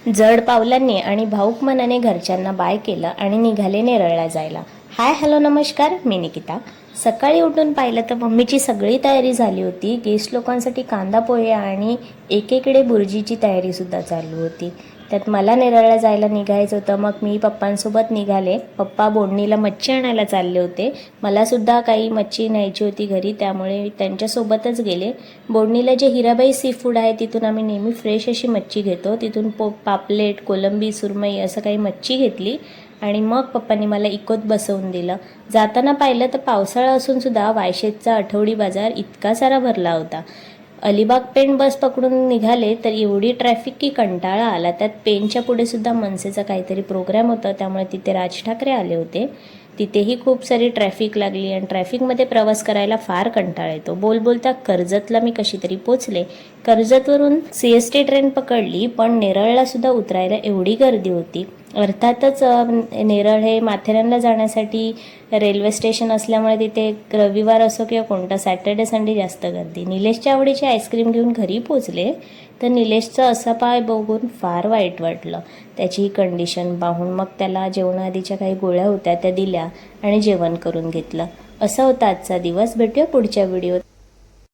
जड पावलांनी आणि भाऊक मनाने घरच्यांना बाय केलं आणि निघाले नेरळला जायला. हाय हॅलो नमस्कार, मी निकिता. सकाळी उठून पाहिलं तर मम्मीची सगळी तयारी झाली होती. गेस्ट लोकांसाठी कांदा पोहे आणि एकीकडे बुर्जीची तयारीसुद्धा चालू होती. त्यात मला नेरळला जायला निघायचं होतं. मग मी पप्पांसोबत निघाले. पप्पा बोडणीला मच्छी आणायला चालले होते. मलासुद्धा काही मच्छी न्यायची होती घरी, त्यामुळे त्यांच्यासोबतच गेले. बोडणीला जे हिराबाई सी फूड आहे तिथून आम्ही नेहमी फ्रेश अशी मच्छी घेतो. तिथून पापलेट, कोलंबी, सुरमई असं काही मच्छी घेतली आणि मग पप्पांनी मला इकोत बसवून दिलं. जाताना पाहिलं तर पावसाळा असूनसुद्धा वायशेजचा आठवडी बाजार इतका सारा भरला होता. अलिबाग पेण बस पकडून निघाले तर एवढी ट्रॅफिक की कंटाळा आला. त्यात पेणच्या पुढे सुद्धा मनसेचा काहीतरी प्रोग्राम होता, त्यामुळे तिथे राज ठाकरे आले होते. तिथेही खूप सारी ट्रॅफिक लागली आणि ट्रॅफिकमध्ये प्रवास करायला फार कंटाळा येतो. बोलता कर्जतला मी कशी तरी पोचले. कर्जतवरून CST ट्रेन पकडली, पण नेरळला सुद्धा उतरायला एवढी गर्दी होती. अर्थातच नेरळ हे माथेरानला जाण्यासाठी रेल्वे स्टेशन असल्यामुळे तिथे रविवार असो किंवा कोणता सॅटर्डे संडे जास्त गर्दी. निलेशच्या आवडीची आईस्क्रीम घेऊन घरी पोचले तर निलेशचा असा पाय बघून फार वाईट वाटलं. त्याची कंडिशन पाहून मग त्याला जेवणाआधीच्या काही गोळ्या होत्या त्या दिल्या आणि जेवण करून घेतलं. असा होता आजचा दिवस. भेटूया पुढच्या व्हिडिओत.